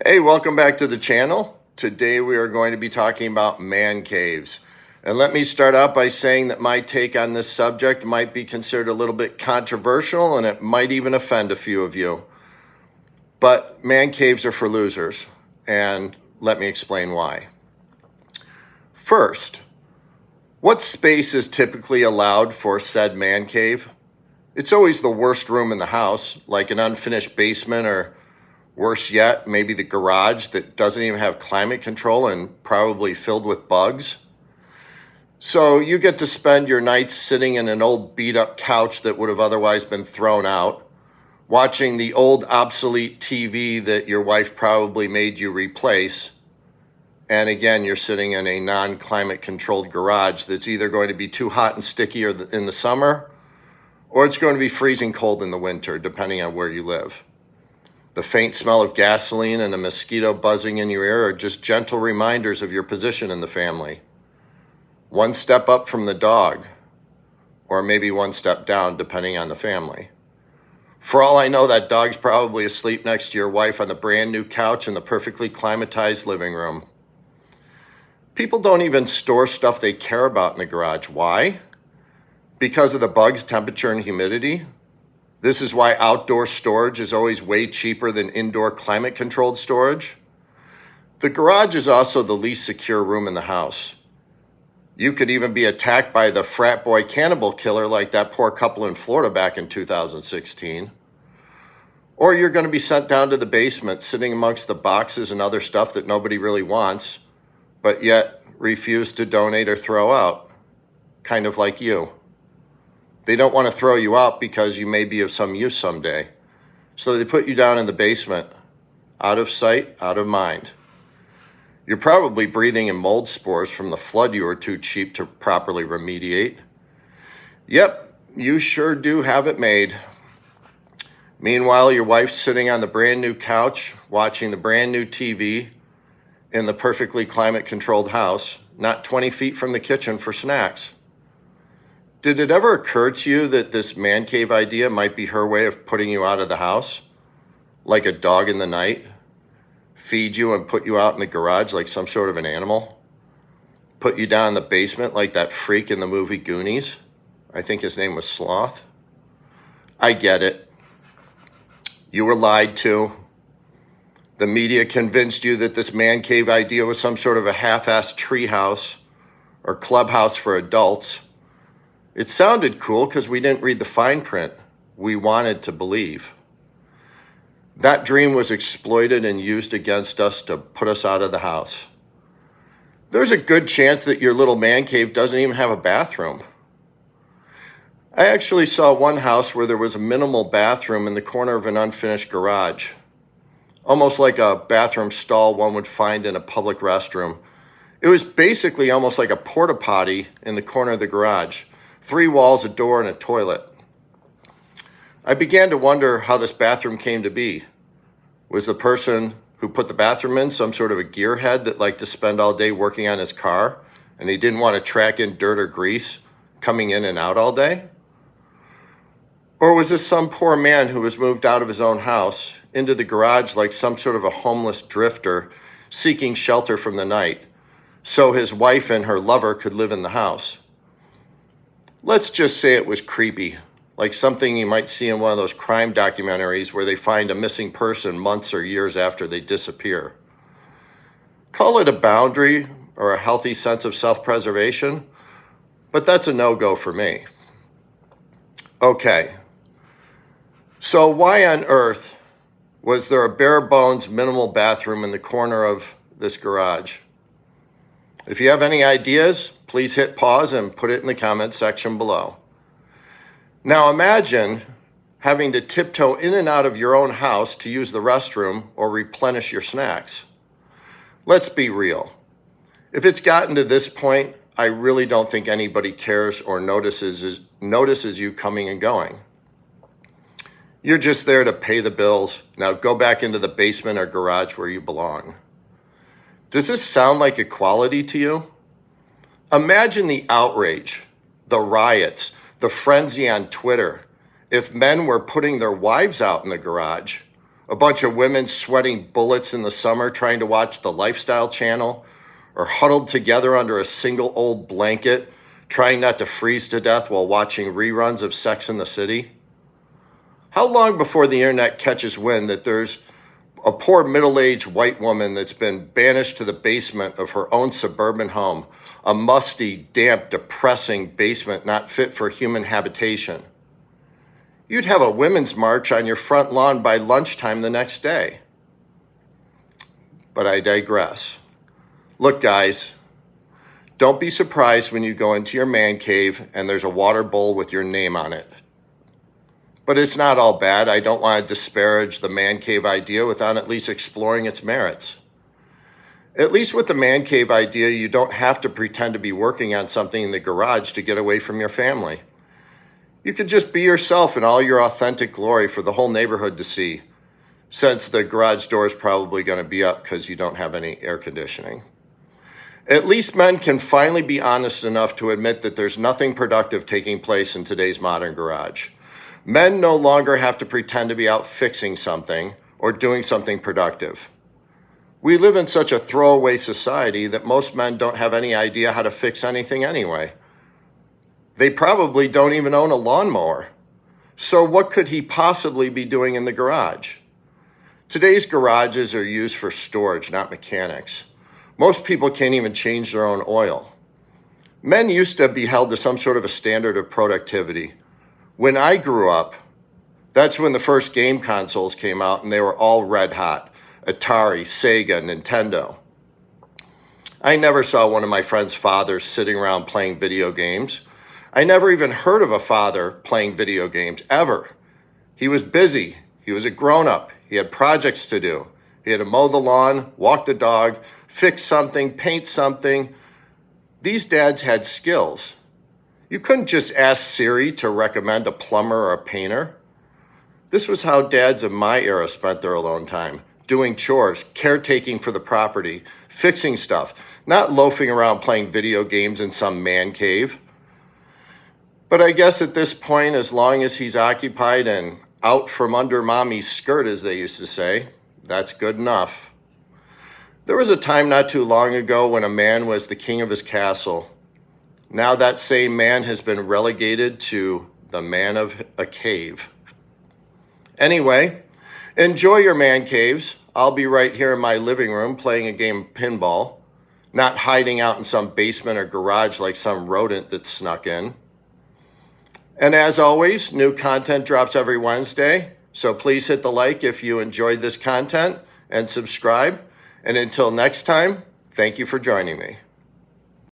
Hey, welcome back to the channel. Today we are going to be talking about man caves. And let me start out by saying that my take on this subject might be considered a little bit controversial and it might even offend a few of you. But man caves are for losers, and let me explain why. First, what space is typically allowed for said man cave? It's always the worst room in the house, like an unfinished basement, or worse yet, maybe the garage that doesn't even have climate control and probably filled with bugs. So you get to spend your nights sitting in an old beat up couch that would have otherwise been thrown out, watching the old obsolete TV that your wife probably made you replace. And again, you're sitting in a non-climate controlled garage that's either going to be too hot and sticky in the summer, or it's going to be freezing cold in the winter, depending on where you live. The faint smell of gasoline and a mosquito buzzing in your ear are just gentle reminders of your position in the family. One step up from the dog, or maybe one step down, depending on the family. For all I know, that dog's probably asleep next to your wife on the brand new couch in the perfectly climatized living room. People don't even store stuff they care about in the garage. Why? Because of the bugs, temperature, and humidity. This is why outdoor storage is always way cheaper than indoor climate-controlled storage. The garage is also the least secure room in the house. You could even be attacked by the frat boy cannibal killer like that poor couple in Florida back in 2016. Or you're going to be sent down to the basement, sitting amongst the boxes and other stuff that nobody really wants, but yet refuse to donate or throw out, kind of like you. They don't want to throw you out because you may be of some use someday. So they put you down in the basement, out of sight, out of mind. You're probably breathing in mold spores from the flood you were too cheap to properly remediate. Yep, you sure do have it made. Meanwhile, your wife's sitting on the brand new couch, watching the brand new TV in the perfectly climate-controlled house, not 20 feet from the kitchen for snacks. Did it ever occur to you that this man cave idea might be her way of putting you out of the house? Like a dog in the night? Feed you and put you out in the garage like some sort of an animal? Put you down in the basement like that freak in the movie Goonies? I think his name was Sloth. I get it. You were lied to. The media convinced you that this man cave idea was some sort of a half-assed treehouse or clubhouse for adults. It sounded cool because we didn't read the fine print. We wanted to believe. That dream was exploited and used against us to put us out of the house. There's a good chance that your little man cave doesn't even have a bathroom. I actually saw one house where there was a minimal bathroom in the corner of an unfinished garage. Almost like a bathroom stall one would find in a public restroom. It was basically almost like a porta potty in the corner of the garage. 3 walls, a door, and a toilet. I began to wonder how this bathroom came to be. Was the person who put the bathroom in some sort of a gearhead that liked to spend all day working on his car, and he didn't want to track in dirt or grease coming in and out all day? Or was this some poor man who was moved out of his own house into the garage like some sort of a homeless drifter seeking shelter from the night, so his wife and her lover could live in the house? Let's just say it was creepy, like something you might see in one of those crime documentaries where they find a missing person months or years after they disappear. Call it a boundary or a healthy sense of self-preservation, but that's a no-go for me. Okay, so why on earth was there a bare-bones minimal bathroom in the corner of this garage? If you have any ideas, please hit pause and put it in the comment section below. Now imagine having to tiptoe in and out of your own house to use the restroom or replenish your snacks. Let's be real. If it's gotten to this point, I really don't think anybody cares or notices you coming and going. You're just there to pay the bills. Now go back into the basement or garage where you belong. Does this sound like equality to you? Imagine the outrage, the riots, the frenzy on Twitter if men were putting their wives out in the garage A bunch of women sweating bullets in the summer trying to watch the Lifestyle Channel, or huddled together under a single old blanket trying not to freeze to death while watching reruns of Sex and the City? How long before the internet catches wind that there's a poor middle-aged white woman that's been banished to the basement of her own suburban home, a musty, damp, depressing basement not fit for human habitation? You'd have a women's march on your front lawn by lunchtime the next day. But I digress. Look, guys, don't be surprised when you go into your man cave and there's a water bowl with your name on it. But it's not all bad. I don't want to disparage the man cave idea without at least exploring its merits. At least with the man cave idea, you don't have to pretend to be working on something in the garage to get away from your family. You can just be yourself in all your authentic glory for the whole neighborhood to see, since the garage door is probably going to be up because you don't have any air conditioning. At least men can finally be honest enough to admit that there's nothing productive taking place in today's modern garage. Men no longer have to pretend to be out fixing something or doing something productive. We live in such a throwaway society that most men don't have any idea how to fix anything anyway. They probably don't even own a lawnmower. So what could he possibly be doing in the garage? Today's garages are used for storage, not mechanics. Most people can't even change their own oil. Men used to be held to some sort of a standard of productivity. When I grew up, that's when the first game consoles came out and they were all red hot. Atari, Sega, Nintendo. I never saw one of my friend's fathers sitting around playing video games. I never even heard of a father playing video games, ever. He was busy. He was a grown-up. He had projects to do. He had to mow the lawn, walk the dog, fix something, paint something. These dads had skills. You couldn't just ask Siri to recommend a plumber or a painter. This was how dads of my era spent their alone time, doing chores, caretaking for the property, fixing stuff, not loafing around playing video games in some man cave. But I guess at this point, as long as he's occupied and out from under mommy's skirt, as they used to say, that's good enough. There was a time not too long ago when a man was the king of his castle. Now that same man has been relegated to the man of a cave. Anyway, enjoy your man caves. I'll be right here in my living room playing a game of pinball, not hiding out in some basement or garage like some rodent that snuck in. And as always, new content drops every Wednesday, so please hit the like if you enjoyed this content and subscribe. And until next time, thank you for joining me.